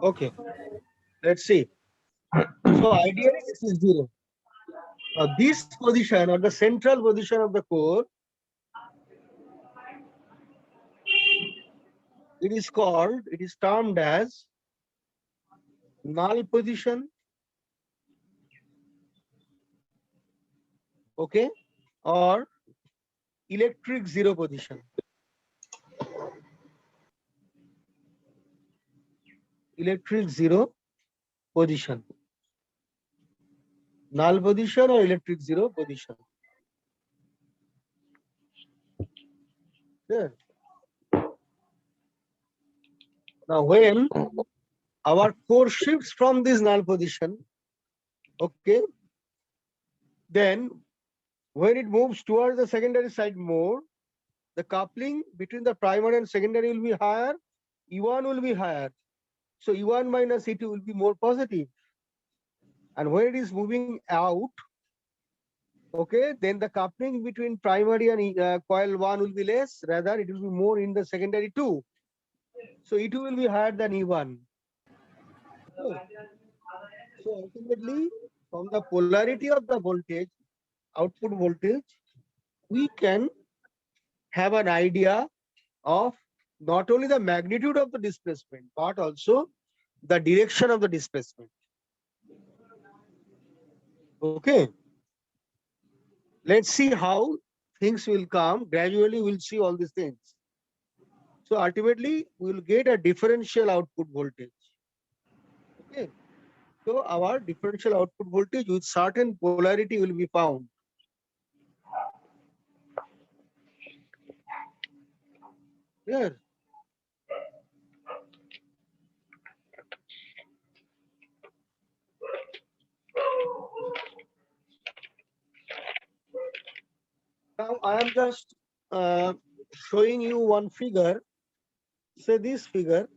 Okay, let's see. So ideally this is zero. Now this position or the central position of the core, it is termed as null position, okay, or electric zero position. Electric zero position. Null position or electric zero position. Yeah. Now when our core shifts from this null position, okay, then when it moves towards the secondary side more, the coupling between the primary and secondary will be higher, E1 will be higher. So E1 minus E2 will be more positive. And when it is moving out, okay, then the coupling between primary and coil 1 will be less, rather it will be more in the secondary 2. So E2 will be higher than E1. Okay. So ultimately, from the polarity of the voltage, output voltage, we can have an idea of not only the magnitude of the displacement, but also the direction of the displacement. Okay. Let's see how things will come. Gradually, we'll see all these things. So ultimately, we'll get a differential output voltage. Okay. So our differential output voltage with certain polarity will be found. Here. Now I am just uh, showing you one figure. Say this figure,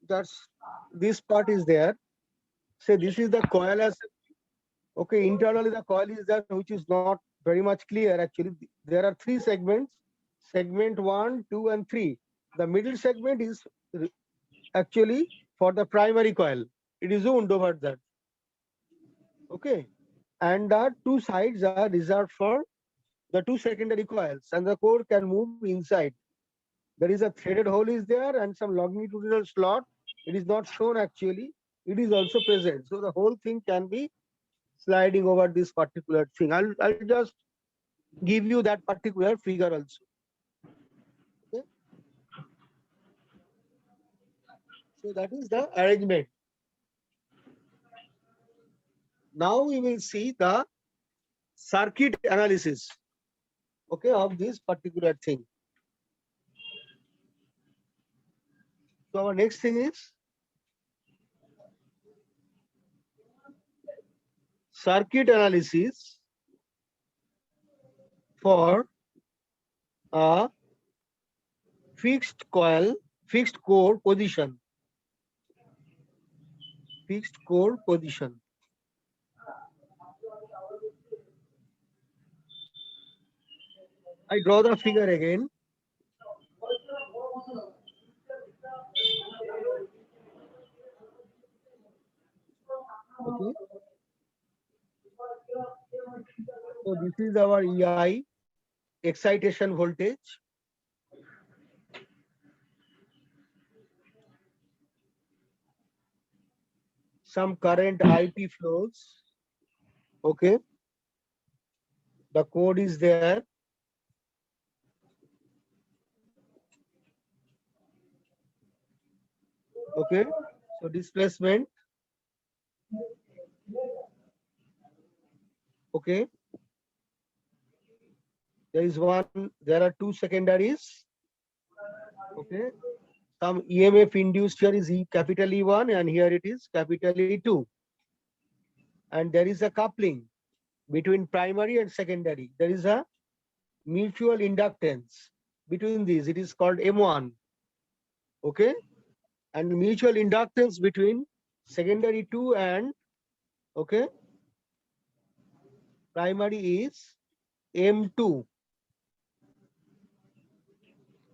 that's this part is there. Say this is the coil as okay. Internally the coil is there, which is not very much clear. Actually, there are three segments: segment 1, 2, and 3. The middle segment is actually for the primary coil. It is wound over that. Okay, and the two sides are reserved for the two secondary coils, and the core can move inside. There is a threaded hole is there and some longitudinal slot. It is not shown actually. It is also present. So the whole thing can be sliding over this particular thing. I'll just give you that particular figure also. Okay? So that is the arrangement. Now we will see the circuit analysis, okay, of this particular thing. So our next thing is circuit analysis for a fixed coil, fixed core position. Fixed core position. I draw the figure again. Okay. So this is our EI, excitation voltage. Some current IP flows. Okay. The code is there. Okay. So displacement. Okay. There are two secondaries. Okay. Some EMF induced here is capital E1 and here it is capital E2. And there is a coupling between primary and secondary. There is a mutual inductance between these. It is called M1. Okay. And mutual inductance between secondary 2 and okay primary is M2.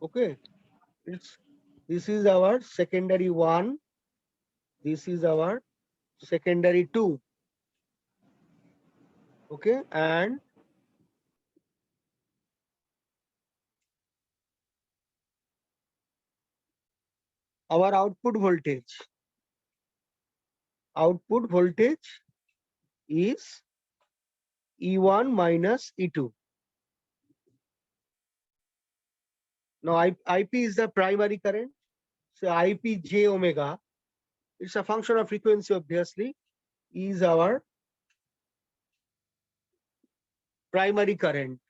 Okay. It's this is our secondary 1 This is our secondary 2. Okay, and our output voltage is E1 minus E2. Now IP is the primary current. So IP j omega, it's a function of frequency obviously, is our primary current.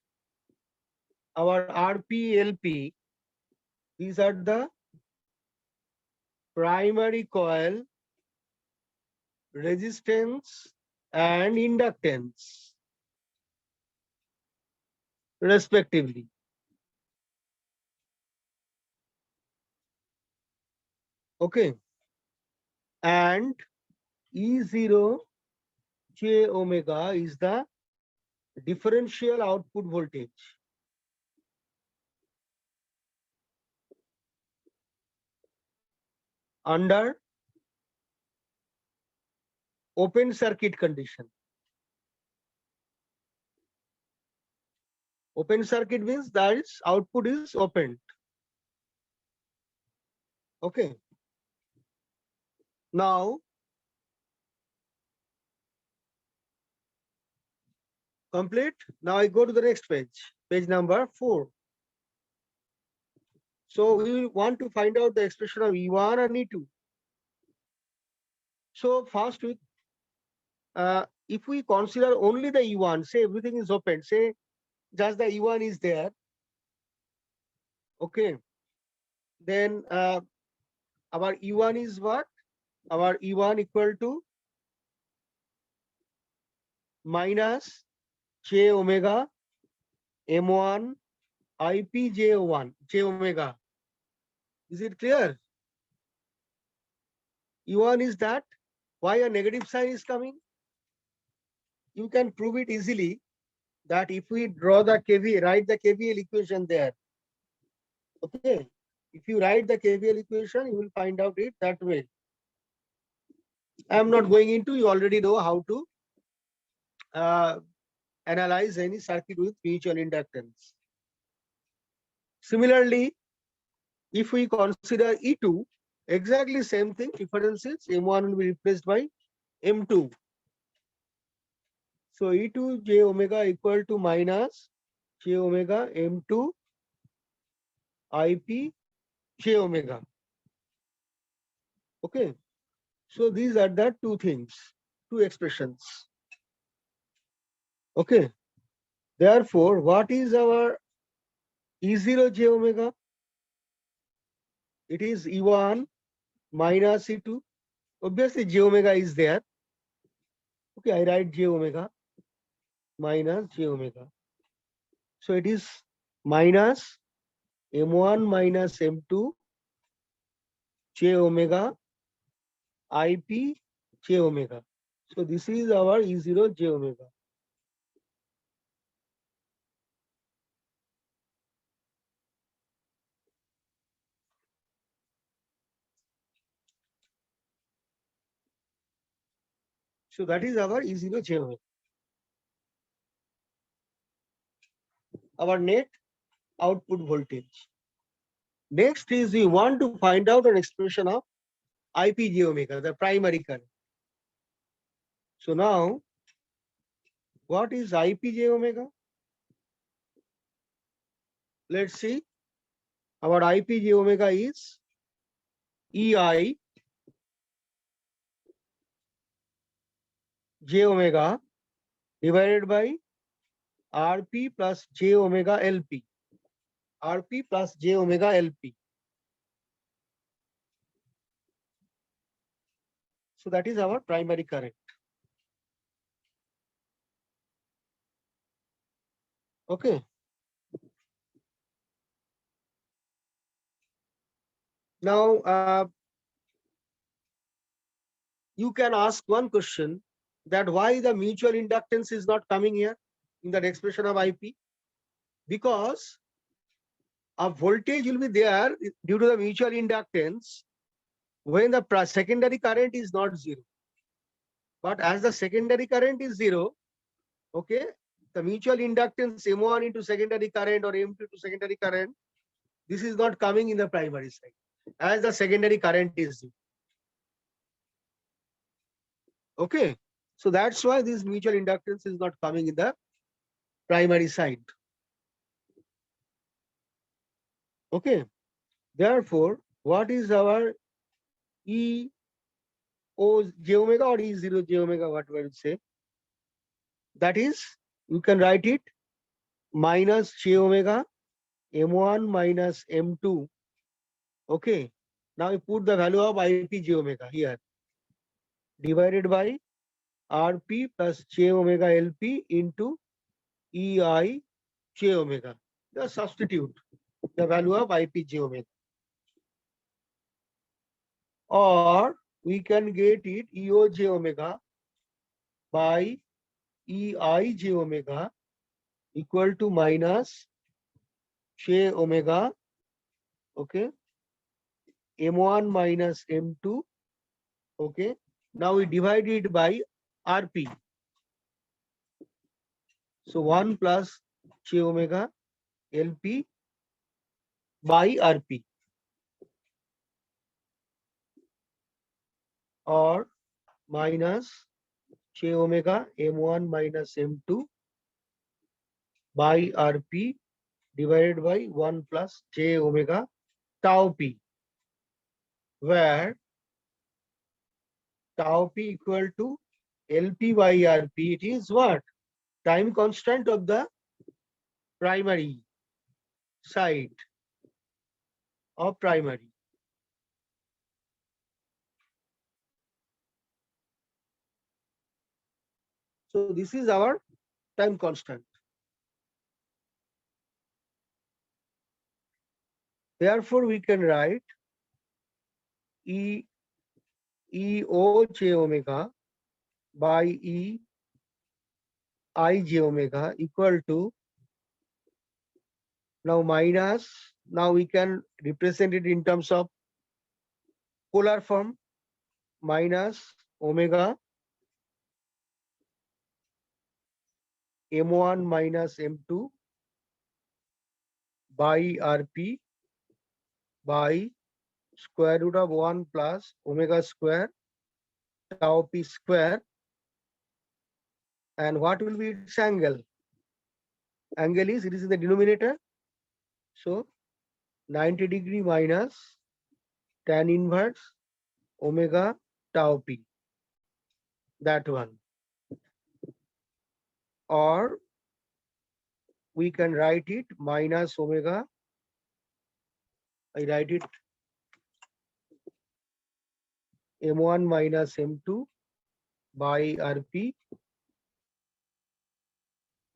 Our RP, LP, these are the primary coil resistance and inductance respectively. Okay, and E0 j omega is the differential output voltage. Under open circuit condition. Open circuit means that its output is opened. Okay. Now, complete. Now I go to the next page, page number 4. So we want to find out the expression of E1 and E2. So first, if we consider only the E1, say everything is open, say just the E1 is there. Okay. Then our E1 is what? Our E1 equal to minus j omega M1 IP j1 j omega. Is it clear? E1 is that. Why a negative sign is coming? You can prove it easily that if we draw the KVL, write the KVL equation there. Okay. If you write the KVL equation, you will find out it that way. I am not going into, you already know how to analyze any circuit with mutual inductance. Similarly, if we consider E2, exactly same thing, difference is M1 will be replaced by M2. So E2 j omega equal to minus j omega M2 IP j omega. Okay. So these are the two things, two expressions. Okay. Therefore, what is our E0 j omega? It is E1 minus E2. Obviously, j omega is there. Okay, I write j omega minus j omega. So it is minus M1 minus M2 j omega IP j omega. So this is our E0 j omega. So that is our E0 j omega. Our net output voltage. Next is we want to find out an expression of IP j omega, the primary current. So now, what is IP j omega? Let's see. Our IP j omega is EI j omega divided by RP plus j omega LP. RP plus j omega LP. So that is our primary current. Okay. Now, you can ask one question, that why the mutual inductance is not coming here in that expression of IP? Because a voltage will be there due to the mutual inductance. when the secondary current is not zero. But as the secondary current is zero, okay, the mutual inductance M1 into secondary current or M2 to secondary current, this is not coming in the primary side as the secondary current is zero. Okay, so that's why this mutual inductance is not coming in the primary side. Okay, therefore, what is our E O j omega or E0 j omega, whatever you say? That is, you can write it minus j omega M1 minus M2. Okay, now you put the value of IP j omega here, divided by Rp plus j omega Lp into EI j omega. Just substitute the value of IP j omega. Or we can get it EO j omega by EI j omega equal to minus j omega, okay, M1 minus M2, okay. Now we divide it by Rp. So 1 plus j omega Lp by Rp, or minus j omega M1 minus M2 by Rp divided by 1 plus j omega tau p, where tau p equal to Lp by Rp. It is what? Time constant of the primary side of primary. So this is our time constant. Therefore, we can write EO j omega by E I j omega equal to, now minus, now we can represent it in terms of polar form, minus omega M1 minus M2 by Rp by square root of 1 plus omega square tau p square. And what will be its angle? Angle is, it is in the denominator. So 90 degree minus tan inverse omega tau p, that one. Or we can write it minus omega, I write it M1 minus M2 by Rp.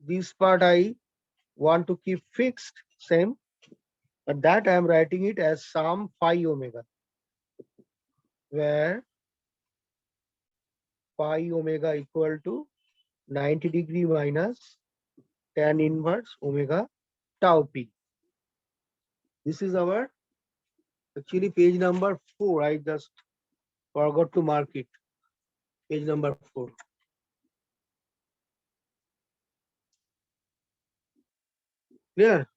This part I want to keep fixed, same, but that I am writing it as sum phi omega, where phi omega equal to 90 degree minus tan inverse omega tau p. This is our actually page number 4. I just forgot to mark it. Page number 4. Clear?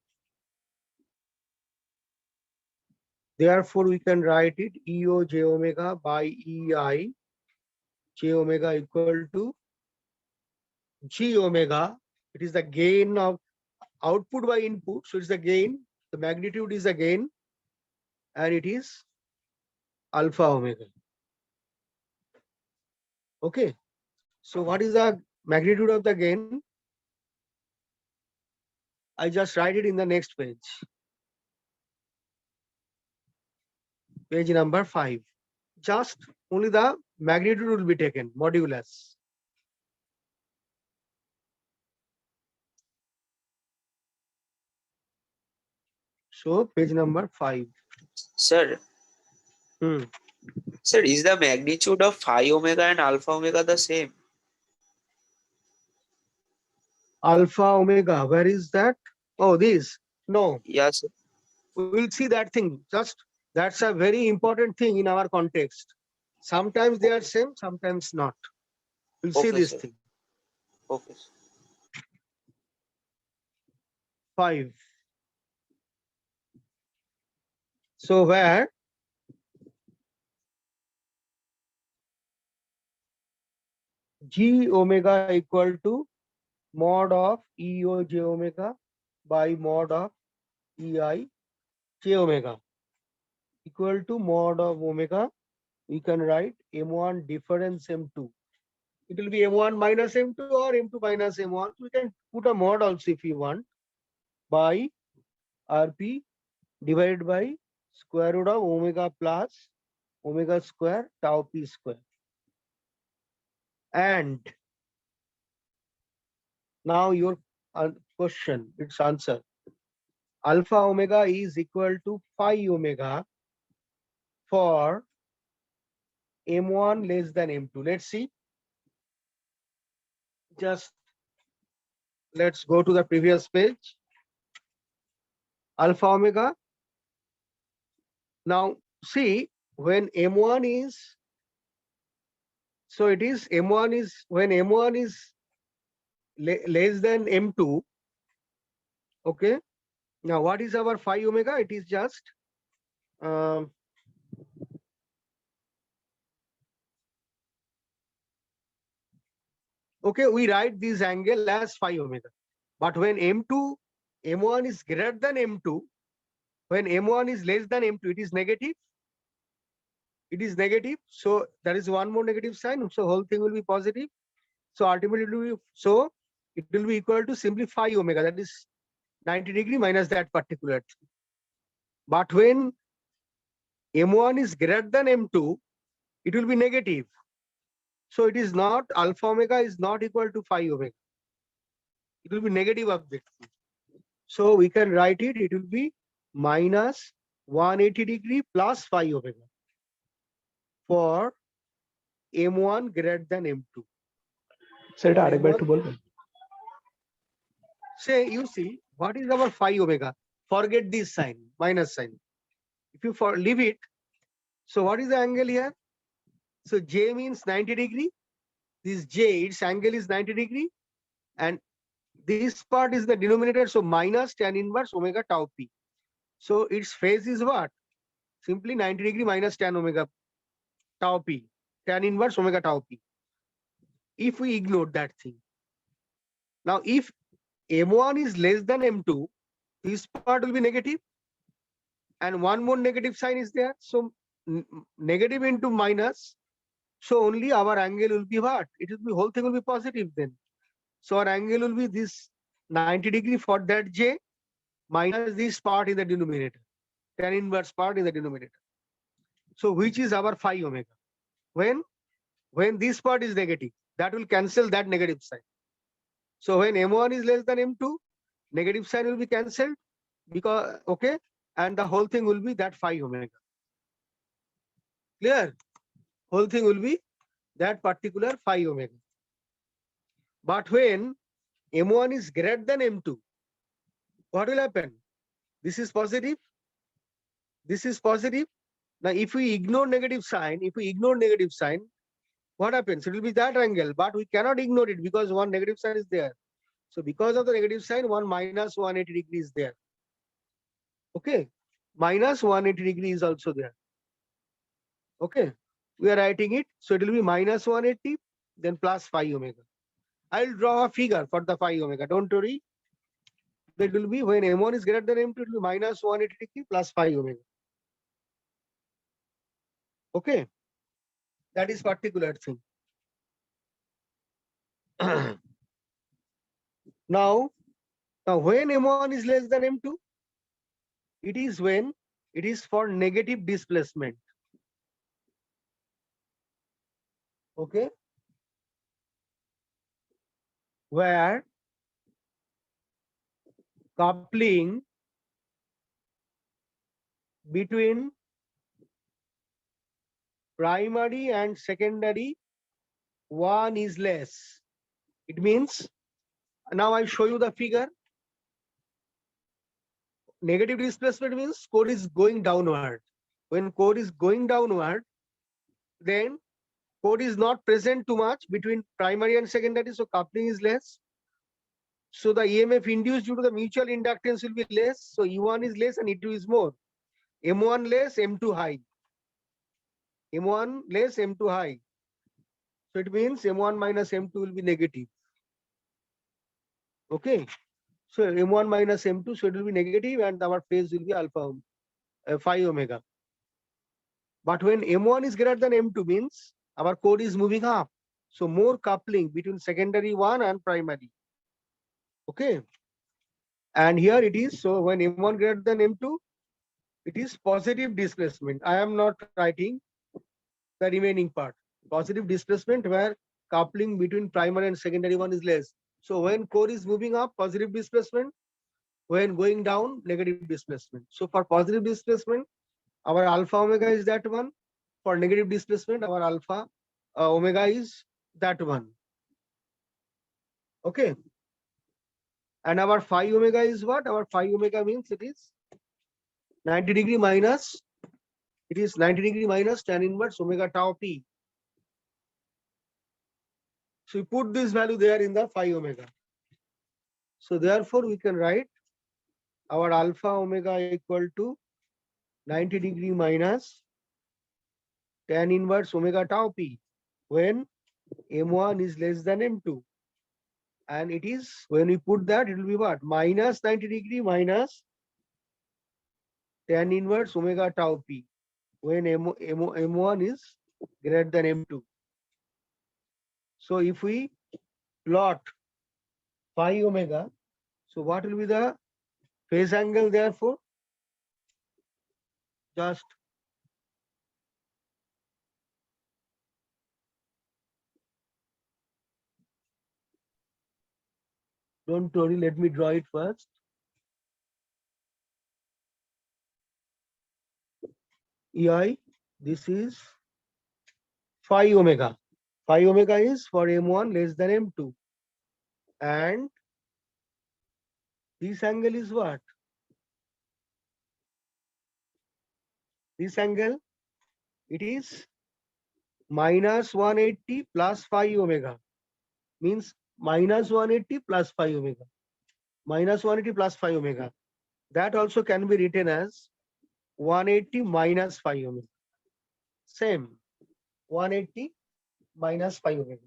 Therefore, we can write it EO j omega by EI j omega equal to G omega. It is the gain of output by input. So it's the gain. The magnitude is the gain. And it is alpha omega. Okay. So what is the magnitude of the gain? I just write it in the next page. Page number 5. Just only the magnitude will be taken, modulus. So page number 5. Sir, sir, is the magnitude of phi omega and alpha omega the same? Alpha omega, where is that? Oh, this. No. Yes. We will see that thing. Just That's a very important thing in our context. Sometimes they are same, sometimes not. We'll see Okay, this sir. thing. Okay, sir. 5. So where G omega equal to mod of EO j omega by mod of EI j omega equal to mod of omega, we can write M1 difference M2. It will be M1 minus M2 or M2 minus M1. We can put a mod also if you want, by RP divided by square root of omega plus omega square tau p square. And now your question, its answer. Alpha omega is equal to phi omega for M1 less than M2. Let's see. Just let's go to the previous page. Alpha omega. Now see, when M1 is, so it is M1 is, when M1 is less than M2, okay. Now what is our phi omega? It is just okay, we write this angle as phi omega. But when M1 is greater than M2, when M1 is less than M2, it is negative. It is negative. So there is one more negative sign. So whole thing will be positive. So ultimately it will be, so it will be equal to simply phi omega. That is 90 degree minus that particular thing. But when M1 is greater than M2, it will be negative. So it is not, alpha omega is not equal to phi omega. It will be negative of this. So we can write it, it will be minus 180 degree plus phi omega for M1 greater than M2. Sir এটা আরেকবার একটু বলবেন Say, you see, what is our phi omega? Forget this sign, minus sign. If you leave it, so what is the angle here? So J means 90 degree. This J, its angle is 90 degree. And this part is the denominator, so minus tan inverse omega tau p. So its phase is what? Simply 90 degree minus tan omega tau p, tan inverse omega tau p. If we ignore that thing. Now if M1 is less than M2, this part will be negative. And one more negative sign is there. So negative into minus. So only our angle will be what? It will be, whole thing will be positive then. So our angle will be this 90 degree for that J minus this part in the denominator, tan inverse part in the denominator. So which is our phi omega? When this part is negative, that will cancel that negative sign. So when M1 is less than M2, negative sign will be cancelled because, okay, and the whole thing will be that phi omega. Clear? Whole thing will be that particular phi omega. But when M1 is greater than M2, what will happen? This is positive. This is positive. Now, if we ignore negative sign, what happens? It will be that angle, but we cannot ignore it because one negative sign is there. So because of the negative sign, one minus 180 degree is there. Okay. Minus 180 degree is also there. Okay. We are writing it. So it will be minus 180, then plus phi omega. I'll draw a figure for the phi omega. Don't worry. That will be when M1 is greater than M2, it will be minus 180 degree plus phi omega. Okay. That is particular thing. Now when M1 is less than M2, it is when it is for negative displacement. Okay. Where coupling between primary and secondary one is less. It means, now I show you the figure. Negative displacement means core is going downward. when core is going downward, then core is not present too much between primary and secondary, so coupling is less. So the EMF induced due to the mutual inductance will be less. So E1 is less and E2 is more. M1 less, M2 high. M1 less, M2 high. So it means M1 minus M2 will be negative. Okay. So M1 minus M2, so it will be negative and our phase will be alpha phi omega. But when M1 is greater than M2 means our core is moving up. So more coupling between secondary one and primary. Okay. And here it is. So when M1 greater than M2, it is positive displacement. I am not writing the remaining part. Positive displacement where coupling between primary and secondary one is less. So when core is moving up, positive displacement. When going down, negative displacement. So for positive displacement, our alpha omega is that one. For negative displacement, our alpha omega is that one. Okay. And our phi omega is what? Our phi omega means it is 90 degree minus, it is 90 degree minus tan inverse omega tau p. So we put this value there in the phi omega. So therefore we can write our alpha omega equal to 90 degree minus tan inverse omega tau p when M1 is less than M2. And it is, when we put that, it will be what? Minus 90 degree minus tan inverse omega tau p when M1 is greater than M2. So if we plot phi omega, so what will be the phase angle therefore? Just don't worry, let me draw it first. EI, this is phi omega. Phi omega is for M1 less than M2. And this angle is what? This angle, it is minus 180 plus phi omega. Means minus 180 plus phi omega. Minus 180 plus phi omega. That also can be written as 180 minus phi omega. Same. 180 minus phi omega.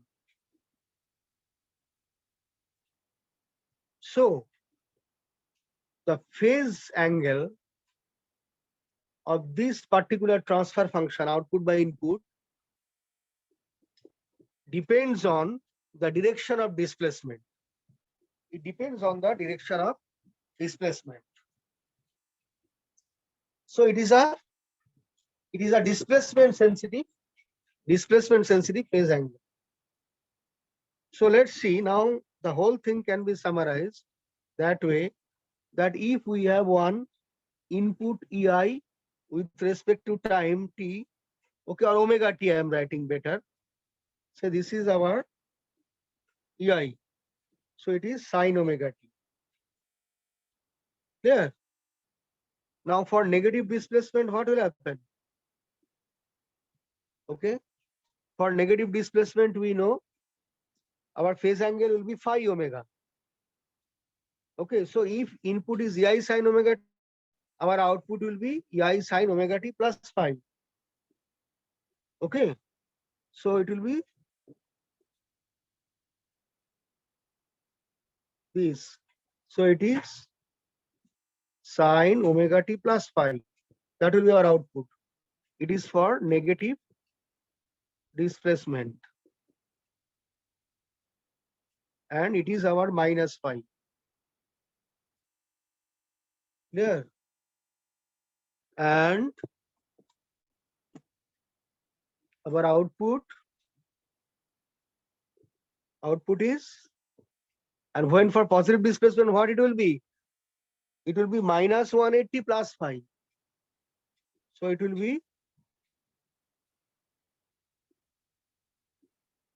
So the phase angle of this particular transfer function, output by input, depends on the direction of displacement. It depends on the direction of displacement. So it is a displacement sensitive phase angle. So let's see now, the whole thing can be summarized that way, that if we have one input EI with respect to time t, okay, or omega t I am writing better. So this is our EI. So it is sine omega t. Clear? Now for negative displacement, what will happen? Okay. For negative displacement, we know our phase angle will be phi omega. Okay. So if input is EI sine omega t, our output will be EI sine omega t plus phi. Okay. So it will be this. So it is sine omega t plus phi. That will be our output. It is for negative displacement. And it is our minus phi. Clear? And our output is, and when for positive displacement, what it will be? It will be minus 180 plus phi. So it will be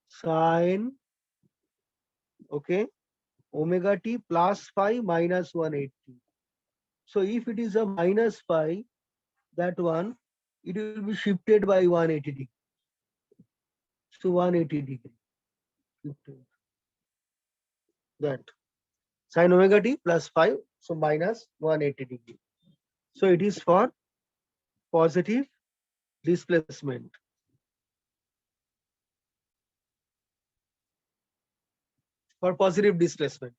sine, okay, omega t plus phi minus 180. So if it is a minus phi, that one, it will be shifted by 180 degree. So 180 degree. Shifted. That sin omega t plus 5, so minus 180 degree. So it is for positive displacement. For positive displacement.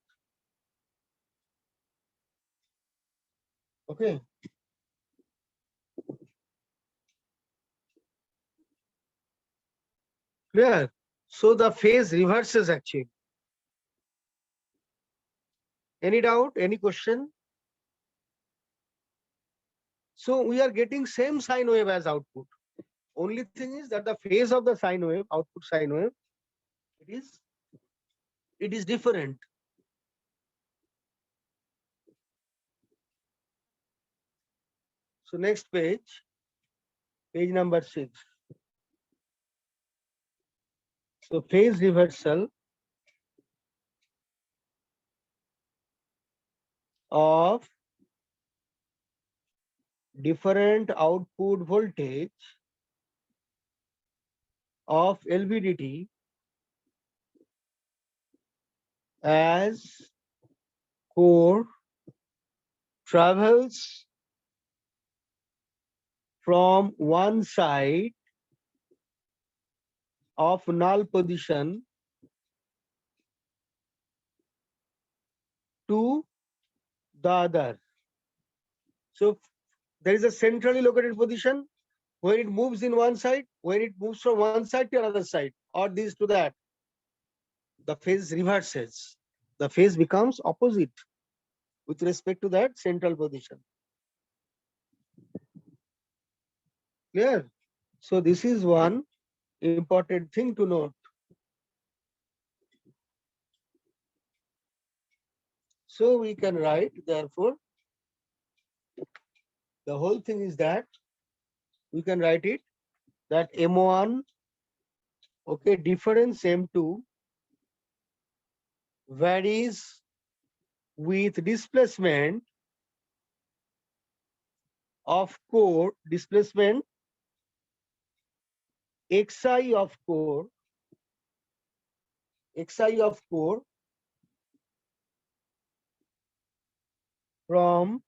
Okay. Clear? So the phase reverses actually. Any doubt? Any question? So we are getting same sine wave as output. Only thing is that the phase of the sine wave, output sine wave, it is different. So next page, page number 6. So phase reversal of different output voltage of LVDT as core travels from one side of null position to the other. So there is a centrally located position. When it moves in one side, when it moves from one side to another side, or this to that, the phase reverses. The phase becomes opposite with respect to that central position. Clear? So this is one important thing to note. So we can write, therefore, the whole thing is that we can write it that M1, okay, difference M2 varies with displacement of core, displacement xi of core from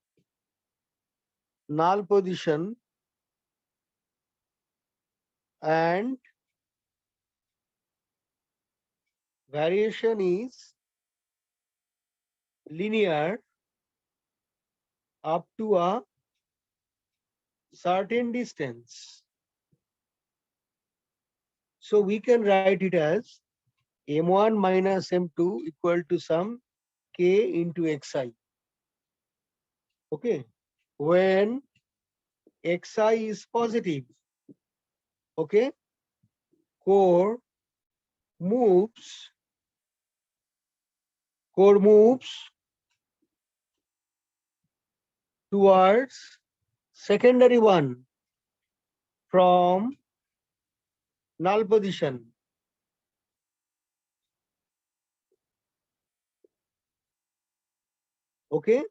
null position and variation is linear up to a certain distance. So we can write it as M1 minus M2 equal to some K into Xi. Okay. When Xi is positive, okay, core moves towards secondary one from null position. Okay,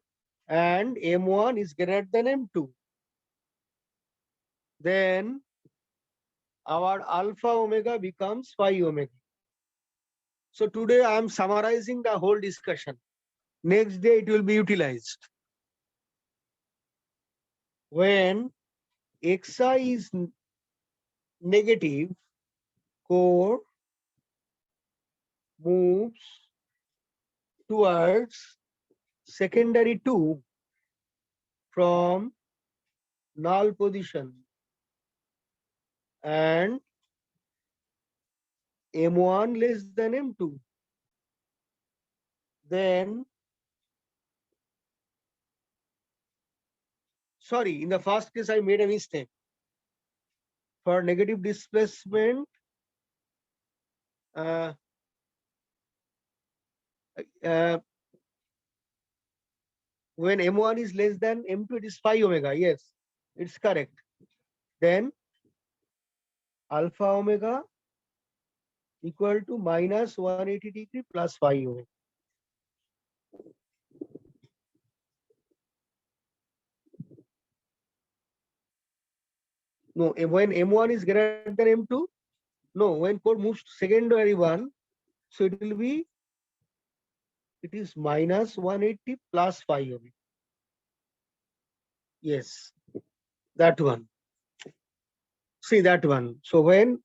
and M1 is greater than M2. Then our alpha omega becomes phi omega. So today I am summarizing the whole discussion. Next day it will be utilized. When Xi is negative, core moves towards secondary 2 from null position, and M1 less than M2. Then, sorry, in the first case I made a mistake. For negative displacement, uh, when M1 is less than M2, it is phi omega. Yes, it's correct. Then alpha omega equal to minus 180 degree plus phi omega. No, when M1 is greater than M2, no, when core moves to secondary one, so it will be, it is minus 180 plus 5 of it. Yes, that one. See that one. So when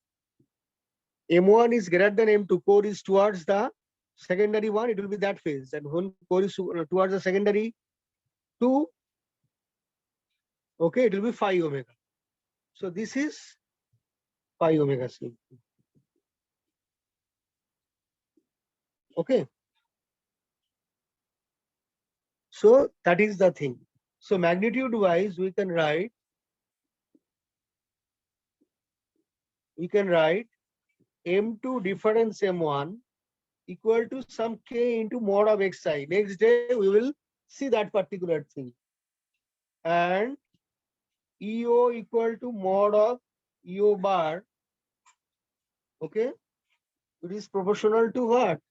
M1 is greater than M2, core is towards the secondary one, it will be that phase. And when core is towards the secondary 2, okay, it will be phi omega. So this is phi omega c. Okay. So that is the thing. So magnitude wise, we can write M2 difference M1 equal to some k into mod of xi. Next day we will see that particular thing. And EO equal to mod of EO bar. Okay. It is proportional to what?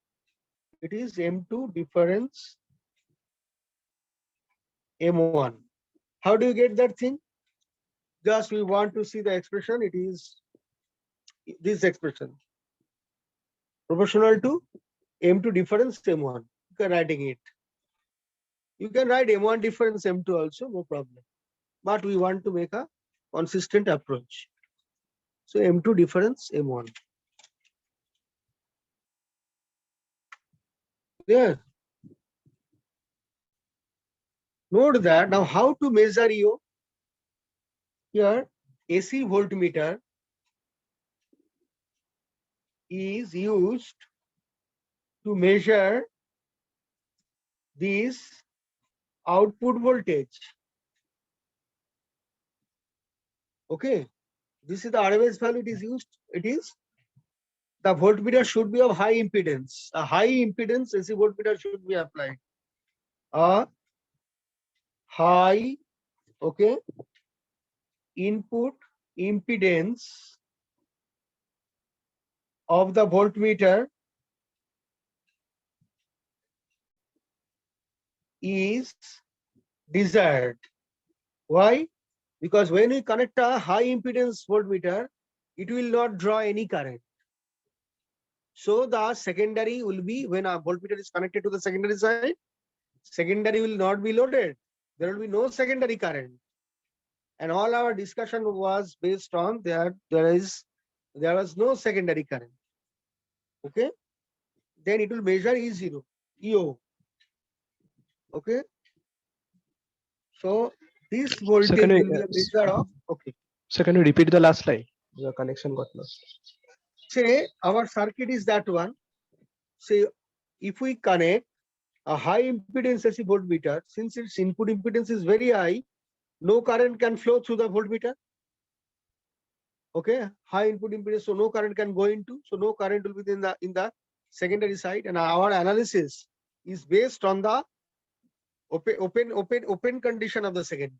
It is M2 difference M1. How do you get that thing? Just we want to see the expression. It is this expression. Proportional to M2 difference M1. You can writing it. You can write M1 difference M2 also, no problem. But we want to make a consistent approach. So M2 difference M1. There. Note that now how to measure EO? Here AC voltmeter is used to measure this output voltage. Okay. This is the RMS value it is used. It is the voltmeter should be of high impedance. A high impedance AC voltmeter should be applied. A high, okay, input impedance of the voltmeter is desired. Why? Because when we connect a high impedance voltmeter, it will not draw any current. So the secondary will be, when a voltmeter is connected to the secondary side, secondary will not be loaded. There will be no secondary current. And all our discussion was based on that there was no secondary current. Okay. Then it will measure E0, EO. Okay. So this voltage So can will we, be a measure of, okay. so can you repeat the last line? The connection got lost. Say our circuit is that one. Say if we connect a high impedance AC voltmeter, since its input impedance is very high, no current can flow through the voltmeter. Okay, high input impedance, so no current can go into, so no current will be in the secondary side. And our analysis is based on the open condition of the secondary.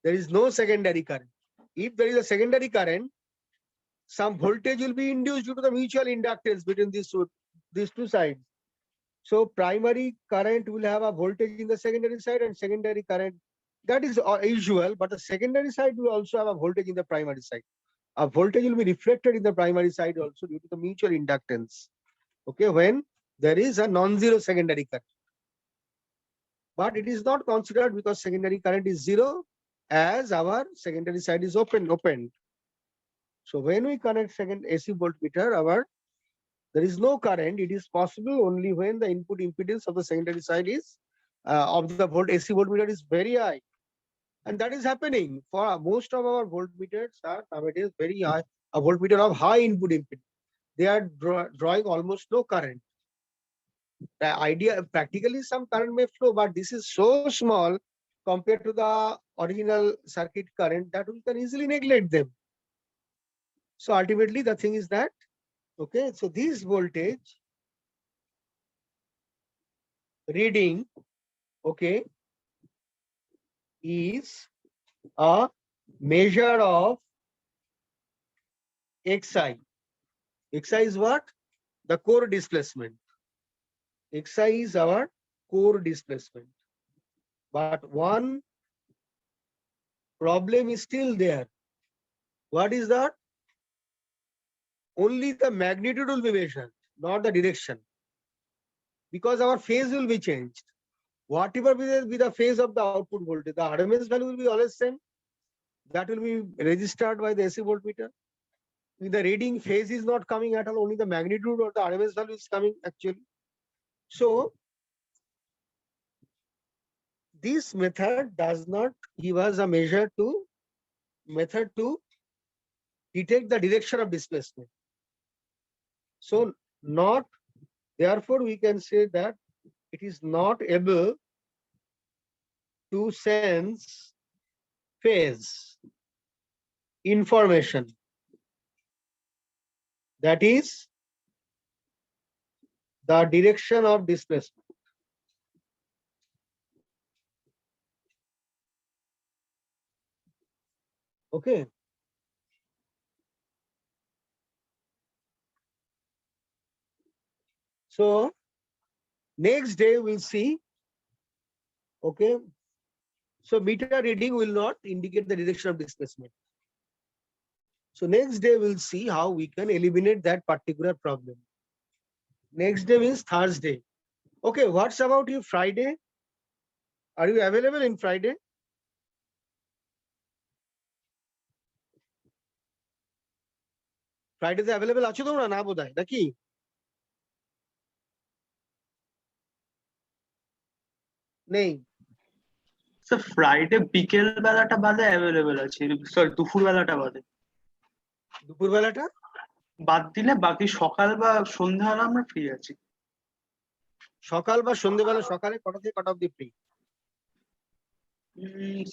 There is no secondary current. If there is a secondary current, some voltage will be induced due to the mutual inductance between these two sides. So primary current will have a voltage in the secondary side, and secondary current, that is usual, but the secondary side will also have a voltage in the primary side. A voltage will be reflected in the primary side also due to the mutual inductance. Okay, when there is a non-zero secondary current. But it is not considered because secondary current is zero, as our secondary side is opened. So when we connect second AC voltmeter, there is no current. It is possible only when the input impedance of the secondary side is of the AC voltmeter is very high, and that is happening for most of our voltmeters are nowadays very high. A voltmeter of high input impedance, they are drawing almost no current. The idea, practically some current may flow, but this is so small compared to the original circuit current that we can easily neglect them. So ultimately the thing is that, okay, so this voltage reading, okay, is a measure of xi. Xi is what? The core displacement. Xi is our core displacement. But one problem is still there. What is that? Only the magnitude will be measured, not the direction. Because our phase will be changed. Whatever be the phase of the output voltage, the RMS value will be always same. That will be registered by the AC voltmeter. If the reading phase is not coming at all, only the magnitude or the RMS value is coming actually. So this method does not give us a method to detect the direction of displacement. So therefore we can say that it is not able to sense phase information. That is the direction of displacement. Okay. So next day we'll see. Okay. So meter reading will not indicate the direction of displacement. So next day we'll see how we can eliminate that particular problem. Next day means Thursday. Okay, what's about you Friday? Are you available in Friday? Friday available আছো তোমরা না বোধহয় নাকি? নেই। Sir Friday বিকেল বেলাটা বাদে available আছে, সরি দুপুর বেলাটা বাদে। দুপুর বেলাটা বাদ দিলে বাকি সকাল বা সন্ধ্যাবেলা আমরা ফ্রি আছি। সকাল বা সন্ধ্যেবেলা, সকালে কটা থেকে কটা অবধি ফ্রি?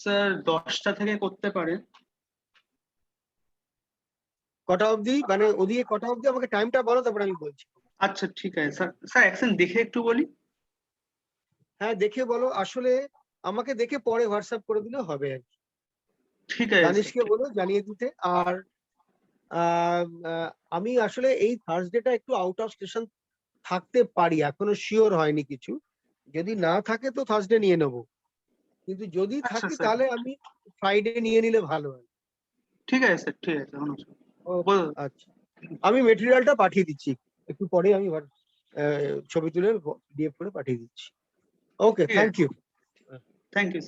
স্যার 10টা থেকে করতে পারে। কটা অবধি মানে ওদিকে কটা অবধি আমাকে টাইমটা বলো তারপর আমি বলছি। আচ্ছা ঠিক আছে স্যার। স্যার একদিন দেখে একটু বলি। হ্যাঁ দেখে বলো, আসলে আমাকে দেখে পরে হোয়াটসঅ্যাপ করে দিলে হবে আর কি। ঠিক আছে দানিশকে বলো জানিয়ে দিতে। আর আমি আসলে এই থার্সডেটা একটু আউট অফ স্টেশন থাকতে পারি, এখনো শিওর হয়নি কিছু। যদি না থাকে তো থার্সডে নিয়ে নেব, কিন্তু যদি আচ্ছা, থাকে স্যার। তাহলে আমি ফ্রাইডে নিয়ে নিলে ভালো হয়। ঠিক আছে স্যার, ঠিক আছে। আচ্ছা, আমি মেটেরিয়ালটা পাঠিয়ে দিচ্ছি একটু পরে, আমি ছবি তুলে ডিএফ করে পাঠিয়ে দিচ্ছি। Okay, thank you. Thank you.